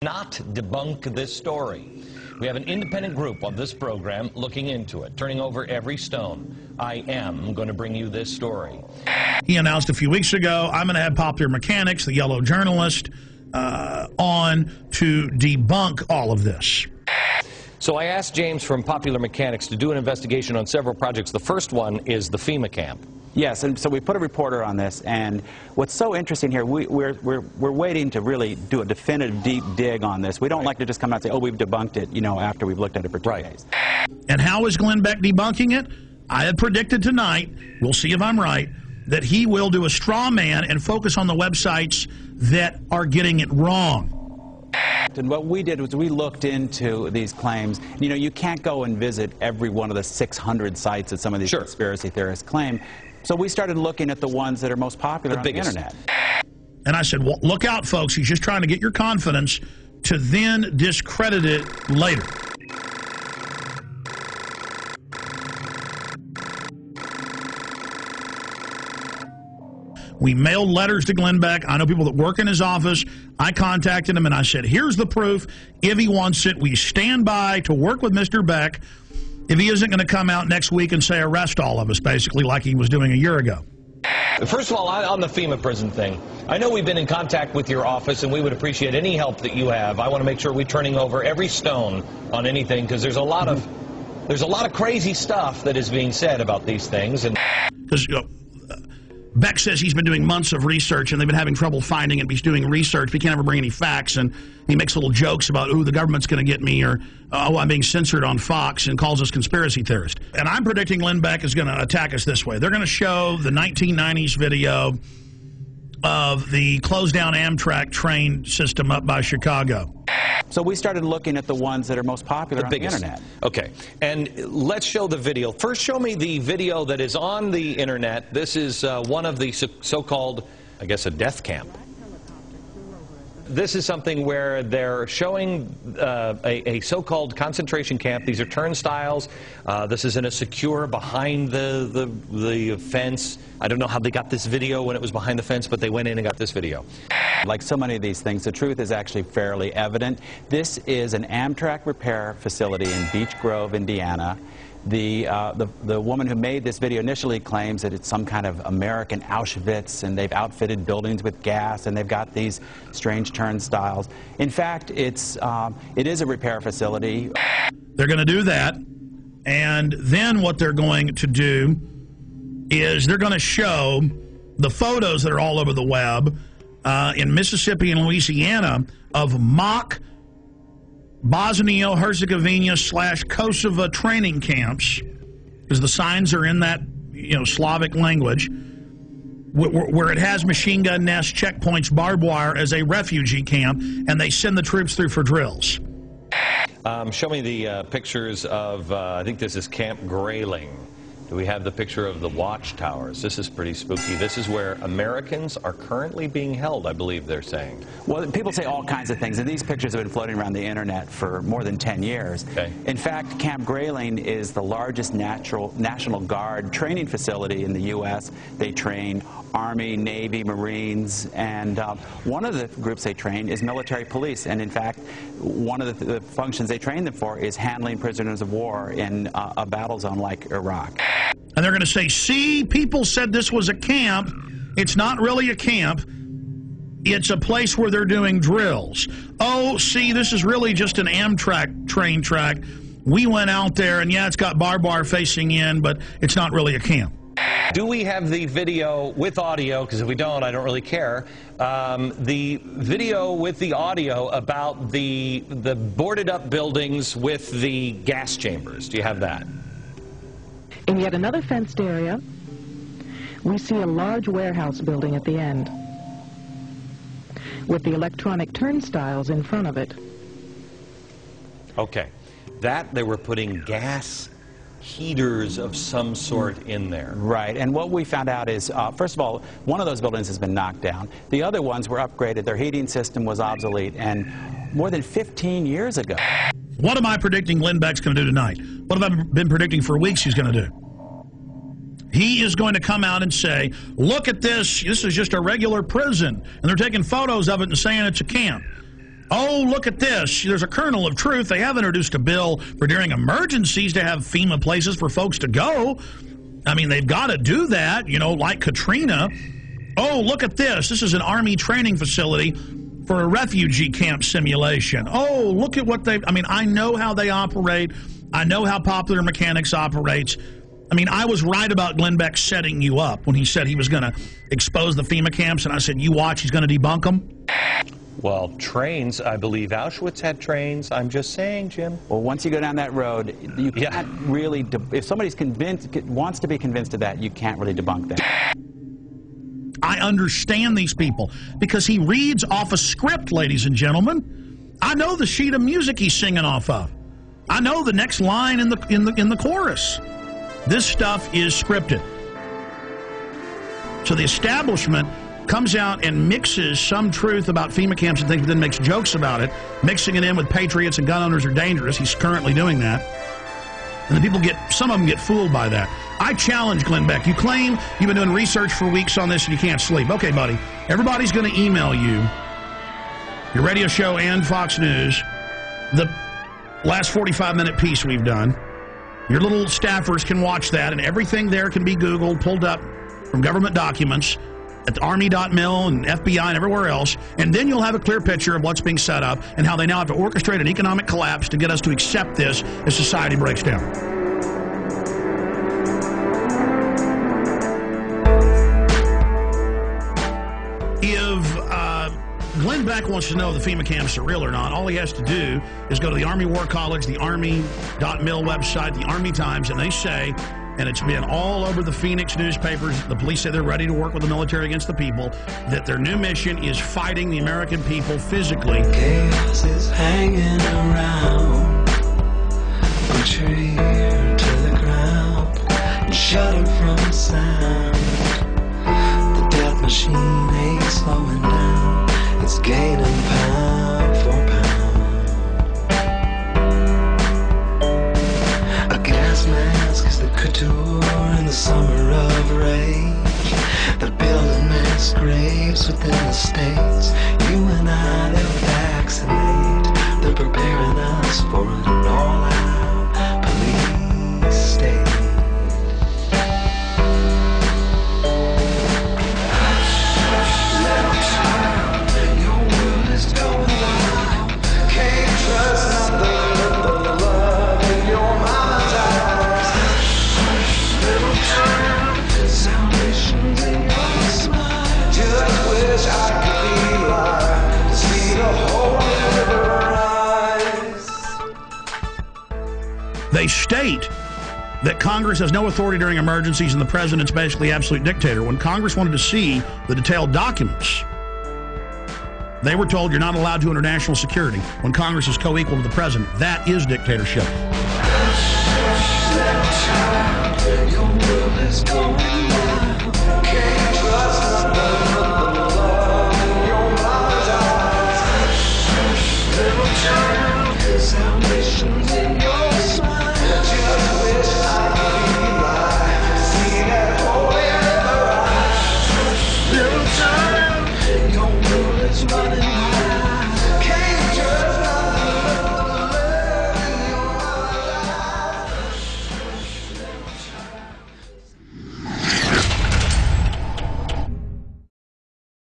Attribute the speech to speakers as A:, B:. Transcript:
A: Not debunk this story. We have an independent group on this program looking into it, turning over every stone. I am going to bring you this story.
B: He announced a few weeks ago, I'm going to have Popular Mechanics, the yellow journalist, on to debunk all of this.
A: So I asked James from Popular Mechanics to do an investigation on several projects. The first one is the Fema camp.
C: Yes, and so we put a reporter on this, and what's so interesting here, we're waiting to really do a definitive deep dig on this. We don't like to just come out and say, oh, we've debunked it, you know, after we've looked at it for 2 days.
B: And how is Glenn Beck debunking it? I had predicted tonight, we'll see if I'm right, that he will do a straw man and focus on the websites that are getting it wrong.
C: And what we did was we looked into these claims. You know, you can't go and visit every one of the 600 sites that some of these conspiracy theorists claim. So we started looking at the ones that are most popular on the internet.
B: And I said, well, look out, folks. He's just trying to get your confidence to then discredit it later. We mailed letters to Glenn Beck. I know people that work in his office. I contacted him and I said, here's the proof. If he wants it, we stand by to work with Mr. Beck. If he isn't going to come out next week and say arrest all of us, basically, like he was doing a year ago.
A: First of all, on the FEMA prison thing, I know we've been in contact with your office, and we would appreciate any help that you have. I want to make sure we're turning over every stone on anything, because there's a lot of crazy stuff that is being said about these things. And
B: because Beck says he's been doing months of research, and they've been having trouble finding him. He's doing research, but he can't ever bring any facts, and he makes little jokes about, ooh, the government's going to get me, or, oh, I'm being censored on Fox, and calls us conspiracy theorists. And I'm predicting Glenn Beck is going to attack us this way. They're going to show the 1990s video of the closed-down Amtrak train system up by Chicago.
C: So we started looking at the ones that are most popular on the internet.
A: Okay, and let's show the video. First, show me the video that is on the internet. This is one of the so-called, I guess, a death camp. This is something where they're showing a so-called concentration camp. These are turnstiles. This is in a secure behind the fence. I don't know how they got this video when it was behind the fence, but they went in and got this video.
C: Like so many of these things, the truth is actually fairly evident. This is an Amtrak repair facility in Beech Grove, Indiana. The woman who made this video initially claims that it's some kind of American Auschwitz, and they've outfitted buildings with gas, and they've got these strange turnstiles. In fact, it is a repair facility.
B: They're going to do that, and then what they're going to do is they're going to show the photos that are all over the web in Mississippi and Louisiana of mock Bosnia-Herzegovina / Kosovo training camps, because the signs are in that, you know, Slavic language, where it has machine gun nests, checkpoints, barbed wire as a refugee camp, and they send the troops through for drills.
A: Show me the pictures of, I think this is Camp Grayling. Do we have the picture of the watchtowers? This is pretty spooky. This is where Americans are currently being held, I believe they're saying.
C: Well, people say all kinds of things, and these pictures have been floating around the internet for more than 10 years.
A: Okay.
C: In fact, Camp Grayling is the largest National Guard training facility in the U.S. They train Army, Navy, Marines, and one of the groups they train is military police. And in fact, one of the functions they train them for is handling prisoners of war in a battle zone like Iraq.
B: And they're going to say, see, people said this was a camp. It's not really a camp. It's a place where they're doing drills. Oh, see, this is really just an Amtrak train track. We went out there, and yeah, it's got barbed wire facing in, but it's not really a camp.
A: Do we have the video with audio? Because if we don't, I don't really care. The video with the audio about the boarded up buildings with the gas chambers. Do you have that?
D: In yet another fenced area, we see a large warehouse building at the end, with the electronic turnstiles in front of it.
A: Okay. That, they were putting gas heaters of some sort in there.
C: Right, and what we found out is, first of all, one of those buildings has been knocked down. The other ones were upgraded. Their heating system was obsolete, and more than 15 years ago.
B: What am I predicting Glenn Beck's going to do tonight? What have I been predicting for weeks he's going to do? He is going to come out and say, look at this. This is just a regular prison. And they're taking photos of it and saying it's a camp. Oh, look at this. There's a kernel of truth. They have introduced a bill for during emergencies to have FEMA places for folks to go. I mean, they've got to do that, you know, like Katrina. Oh, look at this. This is an Army training facility for a refugee camp simulation. Oh, look at what I mean, I know how they operate. I know how Popular Mechanics operates. I mean, I was right about Glenn Beck setting you up when he said he was going to expose the FEMA camps, and I said, you watch, he's going to debunk them.
A: Well, trains, I believe Auschwitz had trains. I'm just saying, Jim.
C: Well, once you go down that road, you can't really, if somebody's wants to be convinced of that, you can't really debunk that.
B: I understand these people because he reads off a script, ladies and gentlemen. I know the sheet of music he's singing off of. I know the next line in the chorus. This stuff is scripted. So the establishment comes out and mixes some truth about FEMA camps and things, but then makes jokes about it, mixing it in with patriots and gun owners are dangerous. He's currently doing that. And the people some of them get fooled by that. I challenge Glenn Beck. You claim you've been doing research for weeks on this and you can't sleep. Okay, buddy. Everybody's going to email you, your radio show and Fox News, the last 45-minute piece we've done. Your little staffers can watch that, and everything there can be Googled, pulled up from government documents at the Army.mil and FBI and everywhere else, and then you'll have a clear picture of what's being set up and how they now have to orchestrate an economic collapse to get us to accept this as society breaks down. If Glenn Beck wants to know if the FEMA camps are real or not, all he has to do is go to the Army War College, the Army.mil website, the Army Times, and they say, and it's been all over the Phoenix newspapers, the police say they're ready to work with the military against the people, that their new mission is fighting the American people physically.
E: Chaos is hanging around, put your ear to the ground and shut it from sound. The death machine ain't slowing down, it's gaining pound for pound. A gas mask is the couture in the summer of rage. They're building mass graves within the states. You and I, they'll vaccinate. They're preparing us for an all-out police state. Little child, your world is going wild. Can't trust nothing but the love in your mama's eyes. Little child, salvation's in your smile. Just wish I could be alive to see the whole river rise.
B: They state that Congress has no authority during emergencies and the president's basically absolute dictator. When Congress wanted to see the detailed documents, they were told you're not allowed to under national security. When Congress is co-equal to the president, that is dictatorship.
E: Little child, your world is going wild. Can't trust nothing but the love in your mama's eyes. Little child, salvation's in your smile. Just wish I could be alive to see that holy river rise. Little child, your world is running